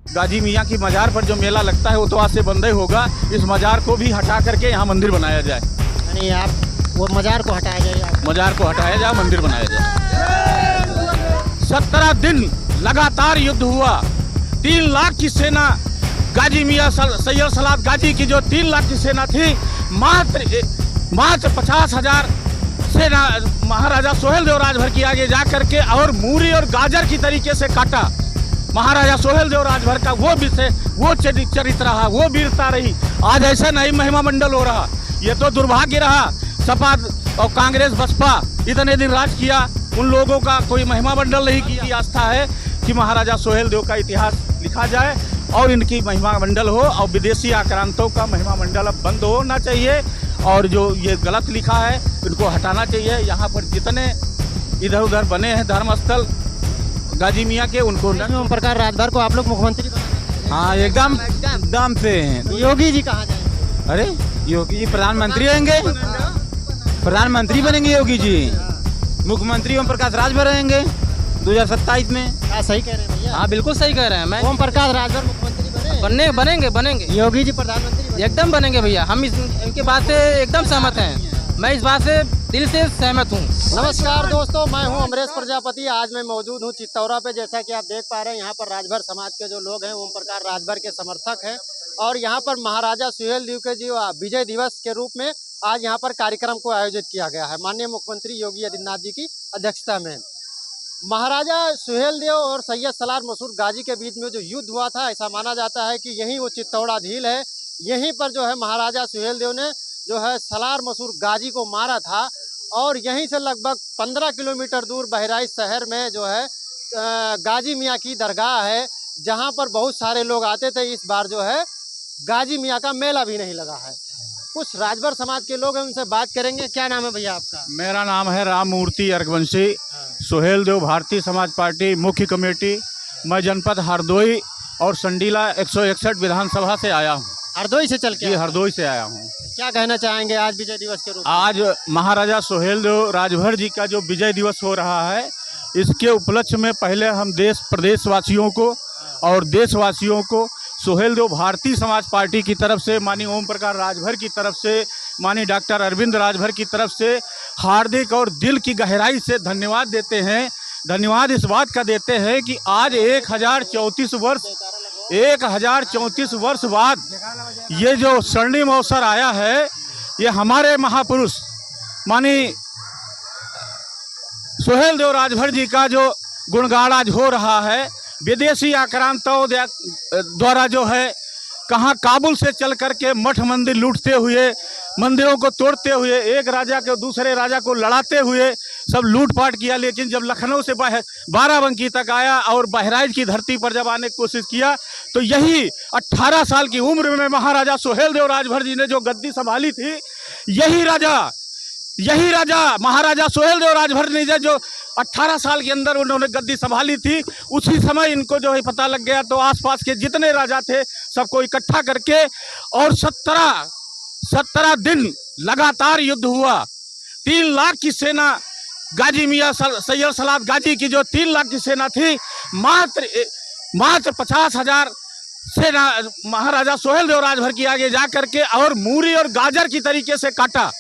गाजी मियाँ की मज़ार पर जो मेला लगता है वो तो आज से बंद ही होगा। इस मज़ार को भी हटा करके यहाँ मंदिर बनाया जाए। यानी आप वो मज़ार को हटाया जाए, मज़ार को हटाया जाए, मंदिर बनाया जाए। 17 दिन लगातार युद्ध हुआ। 3 लाख की सेना, गाजी मियाँ सैयद सलात गाजी की जो 3 लाख की सेना थी, मात्र 50,000 सेना महाराजा सोहेल देव राजभर की आगे जा करके और मूरी और गाजर की तरीके से काटा। महाराजा सोहेल देव राजभर का वो विषय, वो चरित्र रहा, वो वीरता रही। आज ऐसा नहीं महिमा मंडल हो रहा, ये तो दुर्भाग्य रहा। सपा और कांग्रेस बसपा इतने दिन राज किया, उन लोगों का कोई महिमा मंडल नहीं किया। आस्था है कि महाराजा सोहेल देव का इतिहास लिखा जाए और इनकी महिमा मंडल हो, और विदेशी आक्रांतों का महिमा मंडल अब बंद होना चाहिए। और जो ये गलत लिखा है इनको हटाना चाहिए। यहाँ पर जितने इधर उधर बने हैं धर्मस्थल गाजी मियाँ के, उनको ओम प्रकाश राजभर को आप लोग मुख्यमंत्री बना। हाँ, एकदम से हैं। योगी जी कहाँ जाएंगे? अरे योगी जी प्रधानमंत्री रहेंगे, प्रधानमंत्री बनेंगे योगी जी। मुख्यमंत्री ओम प्रकाश राजभर रहेंगे 2027 में। क्या सही कह रहे हैं भैया? हाँ बिल्कुल सही कह रहे हैं। मैं ओम प्रकाश राजभर मुख्यमंत्री बनेंगे। योगी जी प्रधानमंत्री बने। एकदम बनेंगे भैया, हम इनके बात से एकदम सहमत हैं। मैं इस बात से दिल से सहमत हूँ। नमस्कार दोस्तों, मैं हूं अमरेश प्रजापति। आज मैं मौजूद हूं चित्तौरा पे। जैसा कि आप देख पा रहे हैं, यहाँ पर राजभर समाज के जो लोग हैं ओम प्रकाश राजभर के समर्थक हैं, और यहाँ पर महाराजा सुहेल देव के जी विजय दिवस के रूप में आज यहाँ पर कार्यक्रम को आयोजित किया गया है माननीय मुख्यमंत्री योगी आदित्यनाथ जी की अध्यक्षता में। महाराजा सुहेल देव और सैयद सलार मसूद गाजी के बीच में जो युद्ध हुआ था, ऐसा माना जाता है कि यही वो चित्तौड़ा झील है। यहीं पर जो है महाराजा सुहेल देव ने जो है सलार मसूद गाजी को मारा था, और यहीं से लगभग 15 किलोमीटर दूर बहराइच शहर में जो है गाजी मियाँ की दरगाह है, जहाँ पर बहुत सारे लोग आते थे। इस बार जो है गाजी मियाँ का मेला भी नहीं लगा है। कुछ राजभर समाज के लोग हैं, उनसे बात करेंगे। क्या नाम है भैया आपका? मेरा नाम है राम मूर्ति अर्घवंशी, सोहेल देव भारतीय समाज पार्टी मुख्य कमेटी। मैं जनपद हरदोई और संडीला 161 विधानसभा से आया हूँ। हरदोई से चल के? हरदोई से आया हूँ। क्या कहना चाहेंगे आज विजय दिवस के रूप में? आज महाराजा सोहेल देव राजभर जी का जो विजय दिवस हो रहा है, इसके उपलक्ष्य में पहले हम प्रदेशवासियों को और देशवासियों को सोहेल देव भारतीय समाज पार्टी की तरफ से, माननीय ओम प्रकाश राजभर की तरफ से, माननीय डॉक्टर अरविंद राजभर की तरफ से हार्दिक और दिल की गहराई से धन्यवाद देते हैं। धन्यवाद इस बात का देते हैं कि आज 1034 वर्ष बाद ये जो स्वर्णिम अवसर आया है, ये हमारे महापुरुष माननीय सोहेल देव राजभर जी का जो गुणगान आज हो रहा है। विदेशी आक्रांतों द्वारा जो है कहाँ काबुल से चल करके मठ मंदिर लूटते हुए, मंदिरों को तोड़ते हुए, एक राजा के दूसरे राजा को लड़ाते हुए सब लूटपाट किया। लेकिन जब लखनऊ से बाराबंकी तक आया और बहराइच की धरती पर जब आने की कोशिश किया, तो यही 18 साल की उम्र में महाराजा सोहेल देव राजभर जी ने जो गद्दी संभाली थी, यही राजा महाराजा सोहेल देव राजभर ने जो 18 साल के अंदर उन्होंने गद्दी संभाली थी, उसी समय इनको जो है पता लग गया। तो आसपास के जितने राजा थे सबको इकट्ठा करके, और 17 दिन लगातार युद्ध हुआ। 3 लाख की सेना, गाजी मियाँ सैयद सलात गाजी की जो 3 लाख की सेना थी, मात्र 50,000 सेना महाराजा सोहेल देव राजभर की आगे जा करके और मूरी और गाजर की तरीके से काटा।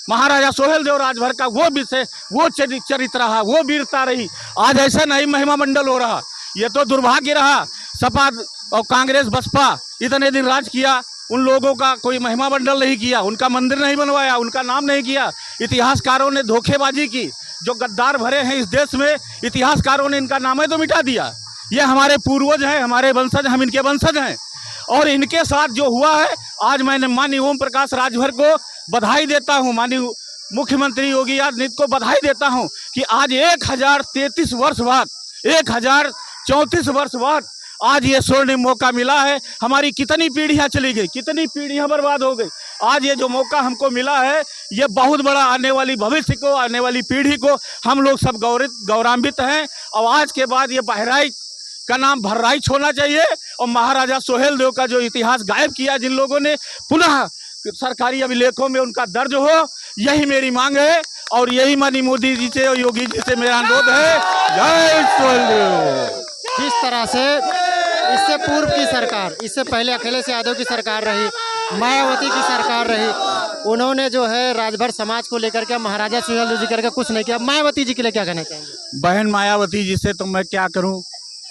महाराजा सोहेल देव राजभर का वो विषय, वो चरित्र रहा, वो वीरता रही। आज ऐसा नहीं महिमा मंडल हो रहा, ये तो दुर्भाग्य रहा। सपा और कांग्रेस बसपा इतने दिन राज किया, उन लोगों का कोई महिमा मंडल नहीं किया, उनका मंदिर नहीं बनवाया, उनका नाम नहीं किया। इतिहासकारों ने धोखेबाजी की, जो गद्दार भरे हैं इस देश में, इतिहासकारों ने इनका नाम तो मिटा दिया। ये हमारे पूर्वज हैं, हमारे वंशज, हम इनके वंशज हैं। और इनके साथ जो हुआ है, आज मैंने माननीय ओम प्रकाश राजभर को बधाई देता हूं, माननीय मुख्यमंत्री योगी आदित्यनाथ को बधाई देता हूं कि आज 1034 वर्ष बाद आज ये स्वर्णिम मौका मिला है। हमारी कितनी पीढ़ियां चली गई, कितनी पीढ़ियां बर्बाद हो गई। आज ये जो मौका हमको मिला है, ये बहुत बड़ा आने वाली भविष्य को, आने वाली पीढ़ी को हम लोग सब गौरवान्वित हैं। और आज के बाद ये बहराइच का नाम भर्राइच होना चाहिए, और महाराजा सोहेल देव का जो इतिहास गायब किया जिन लोगों ने, पुनः सरकारी अभिलेखों में उनका दर्ज हो, यही मेरी मांग है। और यही माननीय मोदी जी से और योगी जी से मेरा अनुरोध है। जय सोहेल देव। जिस तरह से इससे पूर्व की सरकार, इससे पहले अखिलेश यादव की सरकार रही, मायावती की सरकार रही, उन्होंने जो है राजभर समाज को लेकर के, महाराजा सुहेलदेव जी करके कुछ नहीं किया। मायावती जी के लिए क्या कहना चाहेंगे? बहन मायावती जी से तो मैं क्या करूं,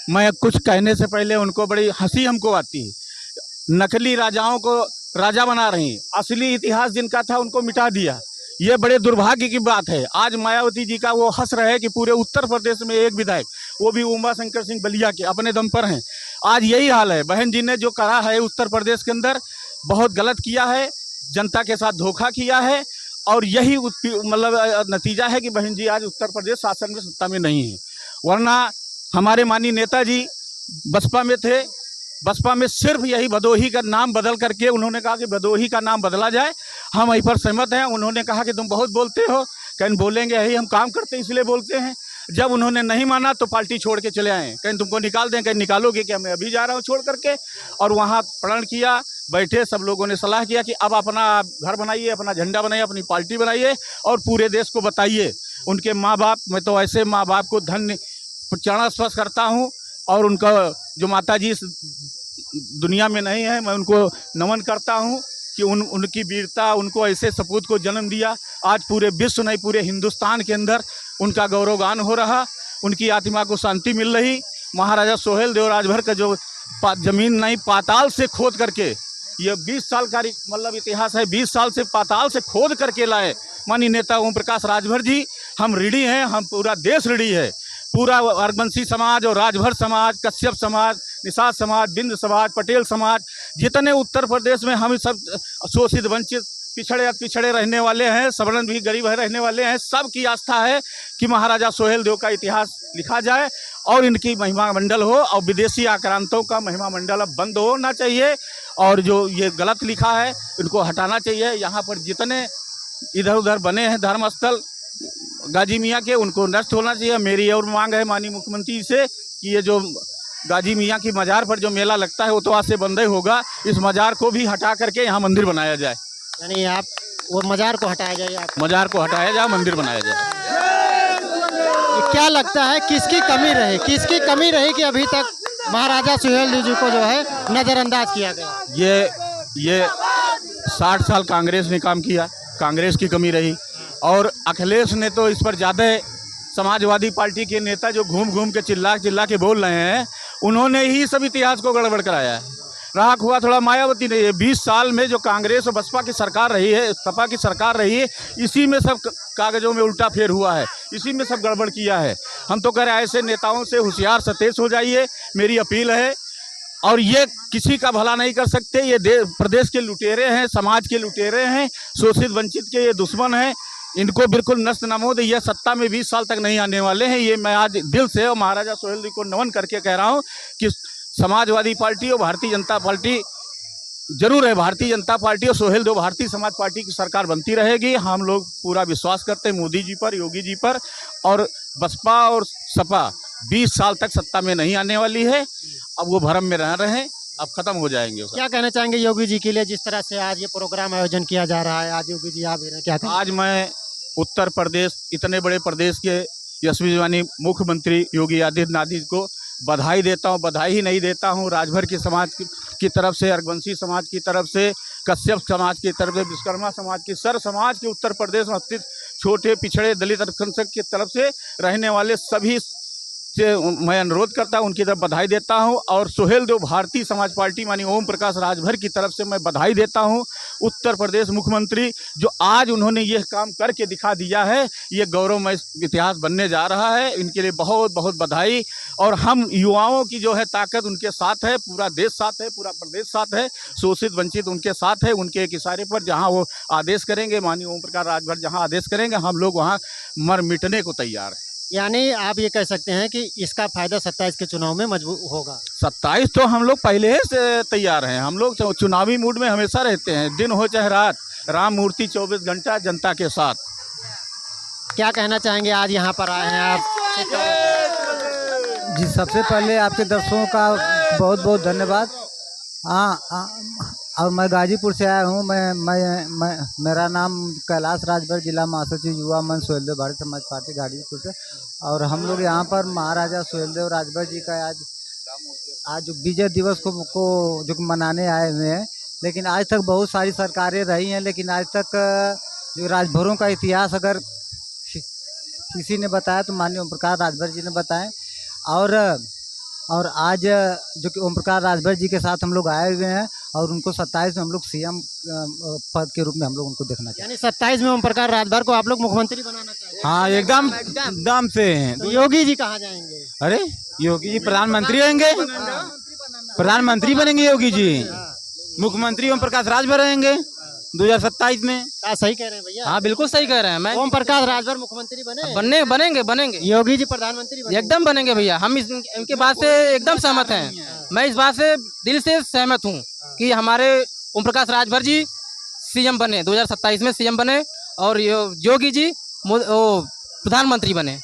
मैं कुछ कहने से पहले उनको बड़ी हंसी हमको आती है। नकली राजाओं को राजा बना रही, असली इतिहास जिनका था उनको मिटा दिया। ये बड़े दुर्भाग्य की बात है। आज मायावती जी का वो हंस रहे कि पूरे उत्तर प्रदेश में एक विधायक, वो भी उमा शंकर सिंह बलिया के, अपने दम पर हैं। आज यही हाल है। बहन जी ने जो करा है उत्तर प्रदेश के अंदर बहुत गलत किया है, जनता के साथ धोखा किया है, और यही मतलब नतीजा है कि बहन जी आज उत्तर प्रदेश शासन में सत्ता में नहीं है। वरना हमारे माननीय नेताजी बसपा में थे, बसपा में सिर्फ यही भदोही का नाम बदल करके उन्होंने कहा कि भदोही का नाम बदला जाए। हम वहीं पर सहमत हैं। उन्होंने कहा कि तुम बहुत बोलते हो, कहीं बोलेंगे यही, हम काम करते हैं इसलिए बोलते हैं। जब उन्होंने नहीं माना तो पार्टी छोड़ के चले आए। कहीं तुमको निकाल दें, कहीं निकालोगे क्या? मैं अभी जा रहा हूँ छोड़ करके। और वहाँ प्रण किया, बैठे, सब लोगों ने सलाह किया कि अब अपना घर बनाइए, अपना झंडा बनाइए, अपनी पार्टी बनाइए और पूरे देश को बताइए। उनके माँ बाप, मैं तो ऐसे माँ बाप को धन्य चरण स्पर्श करता हूँ, और उनका जो माता जी इस दुनिया में नहीं है, मैं उनको नमन करता हूँ कि उनकी वीरता, उनको ऐसे सपूत को जन्म दिया। आज पूरे विश्व नहीं, पूरे हिंदुस्तान के अंदर उनका गौरवगान हो रहा, उनकी आत्मा को शांति मिल रही। महाराजा सुहेलदेव राजभर का जो जमीन नहीं, पाताल से खोद करके, ये 20 साल का मतलब इतिहास है, 20 साल से पाताल से खोद करके लाए माननीय नेता ओम प्रकाश राजभर जी। हम ऋणी हैं, हम पूरा देश ऋणी है। पूरा हरबंसी समाज और राजभर समाज, कश्यप समाज, निषाद समाज, बिंद समाज, पटेल समाज, जितने उत्तर प्रदेश में हम सब शोषित, वंचित, पिछड़े रहने वाले हैं, सवर्ण भी गरीब रहने वाले हैं, सब की आस्था है कि महाराजा सुहेलदेव का इतिहास लिखा जाए और इनकी महिमा मंडल हो, और विदेशी आक्रांतों का महिमा मंडल अब बंद होना चाहिए। और जो ये गलत लिखा है इनको हटाना चाहिए। यहाँ पर जितने इधर उधर बने हैं धर्मस्थल गाजी मियाँ के, उनको नष्ट होना चाहिए। मेरी और मांग है माननीय मुख्यमंत्री से कि ये जो गाजी मियाँ की मज़ार पर जो मेला लगता है वो तो आज से बंद ही होगा। इस मज़ार को भी हटा करके यहाँ मंदिर बनाया जाए। यानी आप वो मज़ार को हटाया जाए, आप मज़ार को हटाया जाए, मंदिर बनाया जाए। क्या लगता है किसकी कमी रही, किसकी कमी रही कि अभी तक महाराजा सुहेलदेव जी को जो है नज़रअंदाज किया गया? ये 60 साल कांग्रेस ने काम किया, कांग्रेस की कमी रही। और अखिलेश ने तो इस पर ज़्यादा, समाजवादी पार्टी के नेता जो घूम घूम के चिल्ला के बोल रहे हैं, उन्होंने ही सब इतिहास को गड़बड़ कराया है। रहा हुआ थोड़ा मायावती ने। ये 20 साल में जो कांग्रेस और बसपा की सरकार रही है, सपा की सरकार रही है, इसी में सब कागजों में उल्टा फेर हुआ है, इसी में सब गड़बड़ किया है। हम तो कह रहे हैं ऐसे नेताओं से होशियार सतेज हो जाइए, मेरी अपील है। और ये किसी का भला नहीं कर सकते। ये प्रदेश के लुटेरे हैं, समाज के लुटेरे हैं, शोषित वंचित के ये दुश्मन हैं। इनको बिल्कुल नष्ट नमोद, ये सत्ता में 20 साल तक नहीं आने वाले हैं। ये मैं आज दिल से और महाराजा सुहेलदेव को नमन करके कह रहा हूँ कि समाजवादी पार्टी और भारतीय जनता पार्टी जरूर है, भारतीय जनता पार्टी और सुहेलदेव भारतीय समाज पार्टी की सरकार बनती रहेगी। हम लोग पूरा विश्वास करते हैं मोदी जी पर, योगी जी पर। और बसपा और सपा 20 साल तक सत्ता में नहीं आने वाली है। अब वो भरम में रह रहे हैं, अब खत्म हो जाएंगे। क्या कहना चाहेंगे योगी जी के लिए, जिस तरह से आज ये प्रोग्राम आयोजन किया जा रहा है? आज योगी जी आ भी रहे, क्या कहना? आज मैं उत्तर प्रदेश, इतने बड़े प्रदेश के यशस्वी मुख्यमंत्री योगी आदित्यनाथ जी को बधाई देता हूँ। बधाई ही नहीं देता हूँ, राजभर के समाज की तरफ से, हरबंसी समाज की तरफ से, कश्यप समाज की तरफ से, विश्वकर्मा समाज की, सर समाज के उत्तर प्रदेश में स्थित छोटे पिछड़े दलित अल्पसंख्यक की तरफ से रहने वाले सभी से मैं अनुरोध करता हूँ, उनकी तरफ बधाई देता हूँ। और सुहेलदेव भारतीय समाज पार्टी माननीय ओम प्रकाश राजभर की तरफ से मैं बधाई देता हूँ। उत्तर प्रदेश मुख्यमंत्री जो आज उन्होंने ये काम करके दिखा दिया है, ये गौरवमय इतिहास बनने जा रहा है। इनके लिए बहुत बहुत बधाई। और हम युवाओं की जो है ताकत उनके साथ है, पूरा देश साथ है, पूरा प्रदेश साथ है, शोषित वंचित उनके साथ है। उनके एक इशारे पर जहाँ वो आदेश करेंगे, माननीय ओम प्रकाश राजभर जहाँ आदेश करेंगे, हम लोग वहाँ मर मिटने को तैयार हैं। यानी आप ये कह सकते हैं कि इसका फायदा 27 के चुनाव में मजबूत होगा? 27 तो हम लोग पहले से तैयार हैं। हम लोग चुनावी मूड में हमेशा रहते हैं, दिन हो चाहे रात। राम मूर्ति 24 घंटा जनता के साथ। क्या कहना चाहेंगे, आज यहाँ पर आए हैं आप? जी, सबसे पहले आपके दर्शकों का बहुत बहुत धन्यवाद। और मैं गाजीपुर से आया हूँ। मेरा नाम कैलाश राजभर, जिला महासचिव युवा मंच सुहेलदेव भारतीय समाज पार्टी गाजीपुर से। और हम लोग यहाँ पर महाराजा सुहेलदेव राजभर जी का आज विजय दिवस को जो मनाने आए हुए हैं, लेकिन आज तक बहुत सारी सरकारें रही हैं, लेकिन आज तक जो राजभरों का इतिहास अगर किसी ने बताया तो माननीय ओम प्रकाश राजभर जी ने बताएं। और आज जो कि ओम प्रकाश राजभर जी के साथ हम लोग आए हुए हैं और उनको 27 में हम लोग सीएम पद के रूप में हम लोग उनको देखना चाहते हैं। यानी 27 में ओम प्रकाश राजभर को आप लोग मुख्यमंत्री बनाना चाहते हैं। हाँ एकदम से। तो योगी जी कहाँ जाएंगे? अरे योगी जी प्रधानमंत्री रहेंगे, प्रधानमंत्री बनेंगे योगी जी। मुख्यमंत्री ओम प्रकाश राजभर रहेंगे 2027 में। क्या सही कह रहे हैं भैया? हाँ बिल्कुल सही कह रहे हैं। मैं ओम प्रकाश राजभर मुख्यमंत्री बने, बनेंगे योगी जी प्रधानमंत्री बने। एकदम बनेंगे भैया। हम इनके बात से एकदम सहमत हैं। मैं इस बात से दिल से सहमत हूँ कि हमारे ओम प्रकाश राजभर जी सीएम बने, 2027 में सीएम बने और योगी जी प्रधानमंत्री बने।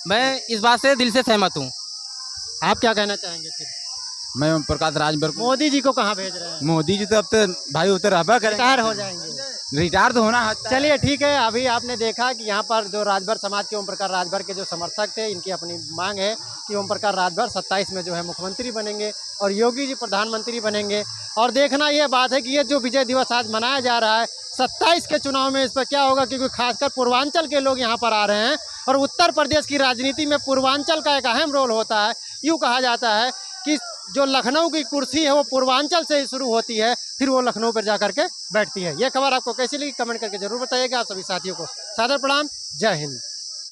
मैं इस बात से दिल से सहमत हूँ। आप क्या कहना चाहेंगे फिर? मैं ओम प्रकाश राजभर को, मोदी जी को कहाँ भेज रहे हैं? मोदी जी तो अब तो भाई उतर रहबा करेंगे, रिटायर हो जाएंगे। रिटायर तो होना है। चलिए ठीक है। अभी आपने देखा कि यहाँ पर जो राजभर समाज के ओम प्रकाश राजभर के जो समर्थक थे, इनकी अपनी मांग है कि ओम प्रकाश राजभर 27 में जो है मुख्यमंत्री बनेंगे और योगी जी प्रधानमंत्री बनेंगे। और देखना यह बात है कि ये जो विजय दिवस आज मनाया जा रहा है 27 के चुनाव में, इस पर क्या होगा, क्योंकि खासकर पूर्वांचल के लोग यहाँ पर आ रहे हैं और उत्तर प्रदेश की राजनीति में पूर्वांचल का एक अहम रोल होता है। यूँ कहा जाता है कि जो लखनऊ की कुर्सी है वो पूर्वांचल से ही शुरू होती है, फिर वो लखनऊ पर जा करके बैठती है। ये खबर आपको कैसी लगी कमेंट करके जरूर बताइएगा। आप सभी साथियों को सादर प्रणाम। जय हिंद।